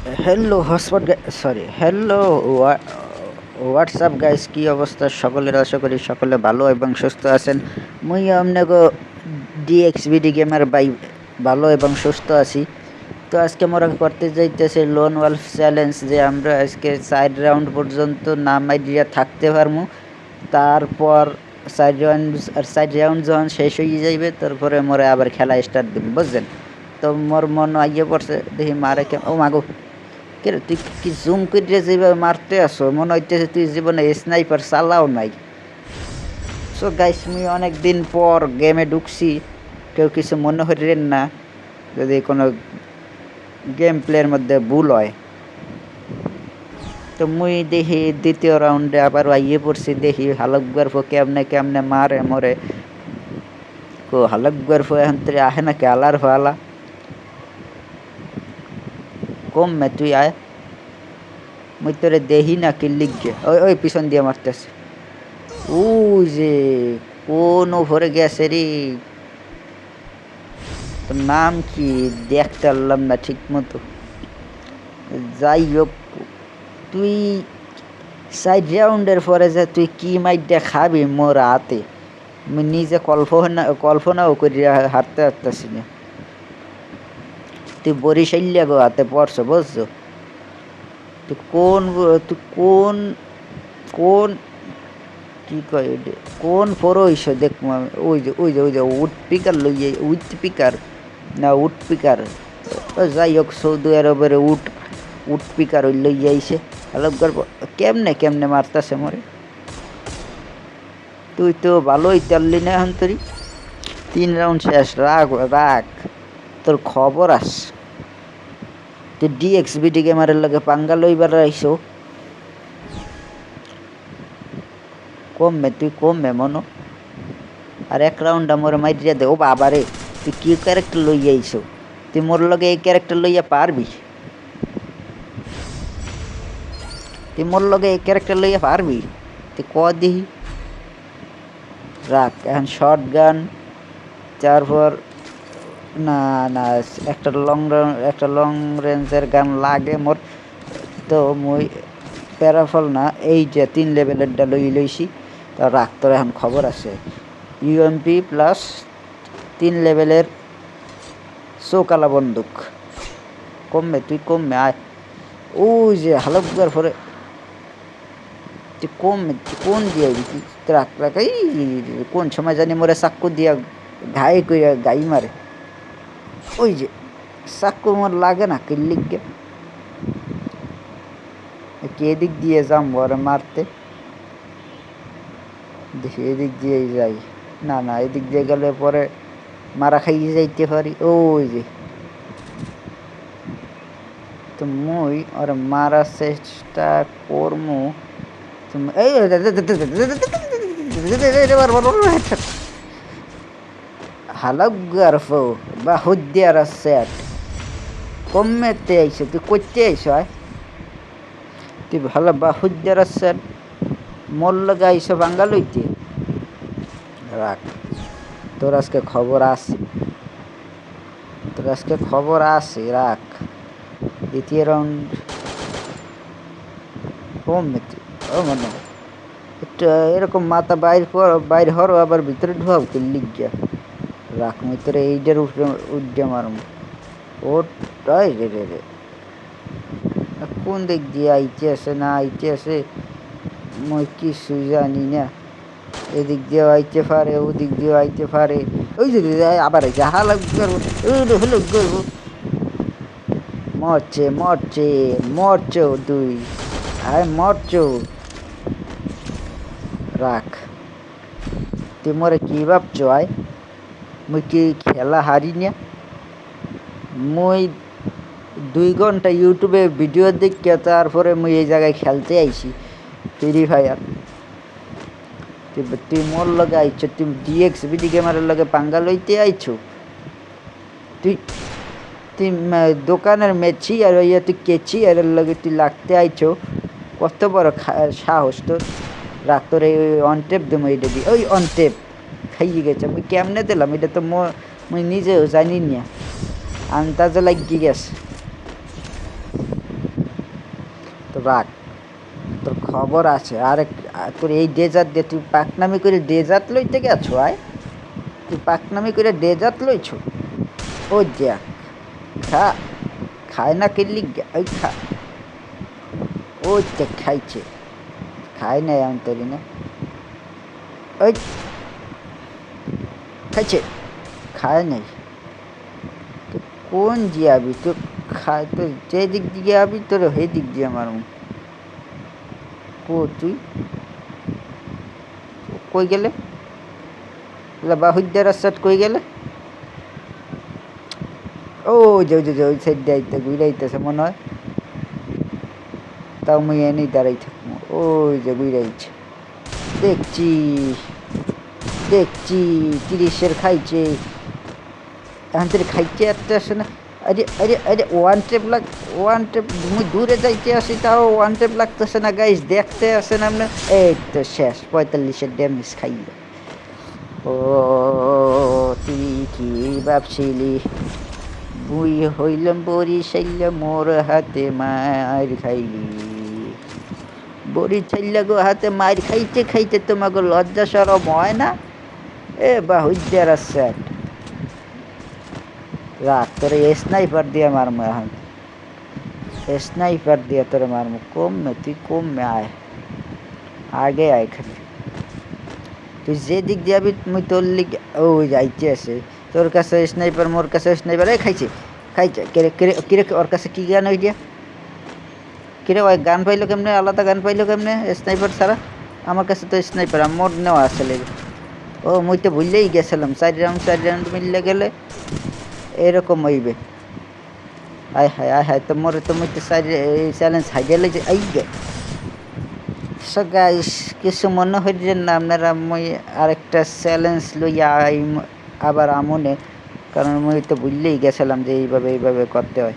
Hello hotspot sorry hello WhatsApp guys, কি অবস্থা সকলের? আশা করি সকলে ভালো এবং সুস্থ আছেন। মুই আপনাকে ডিএক্সবিডি গেমার বাই ভালো এবং সুস্থ আছি। তো আজকে আমরা করতে যাইতেছে লোন ওয়ালফ চ্যালেঞ্জ, যে আমরা আজকে 4 রাউন্ড পর্যন্ত নাম আইডিয়া থাকতে পারবো। তারপর 4 রাউন্ড যখন শেষ হয়ে যাইবে তারপরে মোরে আবার খেলা স্টার্ট দিব, বুঝছেন? তো মোর মন আইয়ে পড়ছে, দেখি মারে ও মাগো, কে রে তুই কি জুম করে যেভাবে মারতে আসো, মনে হইতেছে তুই জীবনে স্নাইপার চালাও নাই। সো গাইস, আমি অনেক দিন পর গেমে ঢুকছি, কেউ কিছু মনে করেন না যদি কোনো গেম প্লের মধ্যে ভুল হয়। তো মুই দেখি দ্বিতীয় রাউন্ডে আবার আইয়ে পড়ছি, দেখি হালক গর্ভ কেমনে কেমনে মারে মরে। হালক গর্ভ এখন তুই আহে না কে আলার ভালা কম মে তুই আয়, মুই তোরে দেখি না কি লিখে। ওই ওই পিছন দিয়ে মারতেছে। ওই যে কোন ওভরে গেছে রে, তোর নাম কি দেখতে পারলাম না ঠিক মতো। যাই হোক, তুই 4 রাউন্ডের পরে যে তুই কি মাইটটা খাবি মোর হাতে, আমি নিজে কল্পনাও করি হারতে হারতেছি না। তুই বরিশাইলিয়া গো হাতে পড়ছো, বুঝছো? তুই কোন কোন কি কয় ওইটা, কোন ফোর হইস দেখবো আমি। ওই যে উড পিকার লইয়ে, উইথ পিকার না উড পিকার, যাই হোক সৌদি আরবের উড পিকার ওই লইয়ে আইসে। হ্যালো গর্ব কেমনে কেমনে মারতাছে মরে। তুই তো ভালোই চাললি না এখন তোরই 3 রাউন্ড শেষ। রাখ রাখ, তোর খবর আস। তুই ডিএক্সবিডি গেমারের লগে পাঙ্গা লইবার আইসো। কমবে তুই কমবে মনো, আর 1 রাউন্ড আমার মাইরিয়া দে। ও বাবা রে, তুই কি ক্যারেক্টার লইয়া আইসো? তুই মোর লগে এই ক্যারেক্টার লইয়া পারবি? তুই মোর লগে এই ক্যারেক্টার লইয়া পারবি? তুই ক দিহি। রাখ এখন শর্ট গান, তারপর না না একটা লং রেঞ্জের গান লাগে মোর। তো মুই প্যারাফল না, এই যে 3 লেভেলেরটা লইছি। তা রাখ, তোর এখন খবর আছে। ইউএমপি প্লাস 3 লেভেলের চৌকালা বন্দুক। কমবে তুই কমবে আয়। ওই যে হালকবার পরে তুই কমবে, তুই কোন দিয়ে তুই রাখ রাখ। এই কোন সময় জানি মোরে চাক্কু দিয়া ঘাই কইরা গাই মারে। ওই যে চাক্কু মোর লাগে না কিল্লিকে। এদিক দিয়ে যাম ওরে মারতে, দেখি এদিক দিয়েই যাই। না না, এদিক দিয়ে গেলে পরে মারা খাইয়ে যাইতে পারি। ওই যে তো মুই ওরে মারার চেষ্টা করমু। এই হালক গর্ফ বা হুদ্দিয়ার সেট কমেতে আইসো, তুই করতে আইসো আয়। তুই ভালো বা হুদ্দিয়ার সেট মোর লগে আইসো বাঙ্গালইতে। রাখ, তোর আজকে খবর আছে, তোর আজকে খবর আছে। রাখ, দ্বিতীয় রাউন্ড কমেতে। ও মনে একটা এরকম মাথা বাইর হরো আবার ভিতরে ঢুয়াও কিল্লি গিয়া। রাখ, মুই তোর এইটার উপরে উড্ডে মারম। ওটাই রে রে রে, কোন দিক দিয়ে আইতে আসে না আইতে আসে মুই কিছু জানি না। এদিক দিয়েও আইতে পারে, ওদিক দিয়েও আইতে পারে। ওই যে আবার আইছে হালাক হলো গর্ব। মরছে মরছে মরছে তুই, আয় মরছো। রাখ, তুই মরে কি ভাবছো? আয়, মুই কি খেলা হারি না? মুই 2 ঘন্টা ইউটিউবে ভিডিও দেখে তারপরে মুই এই জায়গায় খেলতে আইছি ফ্রি ফায়ার। তুই মোর লগে আইছো, তুই ডিএক্সবিডি গেমারের লগে পাঙ্গা লইতে আইছো। তুই তুই দোকানের মেছি আর ইয়ে তুই কেচি আর লগে তুই লাগতে আইছো। কত বড় সাহস তোর! রাখ, তোর এই অনটেপ দেবো, এইটা দি ওই অনটেপ খাইয়ে গেছে। আমি কেমনে দিলাম এটা তো মুই নিজেও জানি না, আন্দাজে লাগিয়ে গেছে। রাখ, তোর খবর আছে। তোর এই ডেজার্ট দিয়ে তুই পাকনামি করে ডেজার্ট লইতে গেছো? তুই পাকনামি করে ডেজার্ট লইছ? ও দেখ, খা, খায় না কিনলি, ওই খা, ওই দেখ খাইছে, খায় নাই এমন তরি না, ওই খাইছে, খায় নাই। তো কোন জিয়াবি তো, খায় তো যে দিক দিয়ে আবি তোর সেই দিক দিয়ে আমার তুই কই গেলে? বাহুদ্দার রাস্তাত কই গেলে? ও যে ওই সাইড দিয়ে আইতে ঘুরে আইতেছে মনে হয়। তাও মুই এনেই দাঁড়াই থাকবো। ওই যে ঘুরে আইছে, দেখছি দেখছি 30-এর খাইছে, এখন তোর খাইতে আসতে আসে না। আরে আরে আরে ওয়ান টেপ মুই দূরে যাইতে আসি, তাও ওয়ান টেপ লাগতেছে না গাইস, দেখতে আসেন আপনার। এই তো শেষ, 45-এর ড্যামেজ খাইল। ও তুই কি ভাবছিলি মুই হইলাম বরিশাইলা, মোর হাতে মার খাইলি। বরিশাইলা গো হাতে মার খাইতে খাইতে তোমাকে লজ্জা সরম হয় না? এ বাহুদ্দার আছে রাখ, তোরে স্নাইপার দিয়ে মারমু এখন, স্নাইপার দিয়ে তোরে মারমু। কমে তুই কমে আয়, আগে আয় খালি। তুই যে দিক দিয়াবি মুই তোর লিগে ওই যাইতে আছে। তোর কাছে স্নাইপার, মোর কাছে স্নাইপার। এই খাইছে খাইছে, কিরে কিরে কিরে, ওর কাছে কি গান হয়ে গিয়া? কিরে ওই গান পাইলো কেমনে, আলাদা গান পাইলো কেমনে স্নাইপার ছাড়া? আমার কাছে তো স্নাইপার মোর নেওয়া আসলে। ও মুই তো ভুললেই গেছিলাম, 4 রাউন্ড মিললে গেলে এরকম হইবে। আয় হায় আয় হায়, তো মোরে তো মুই তো চ্যালেঞ্জ হাই গেলে যে আই গে। সো গাইস, কিছু মনে হইলেন না আপনারা, মুই আরেকটা চ্যালেঞ্জ লইয়া আবার আমনে, কারণ মুই তো ভুললেই গেছিলাম যে এইভাবে করতে হয়।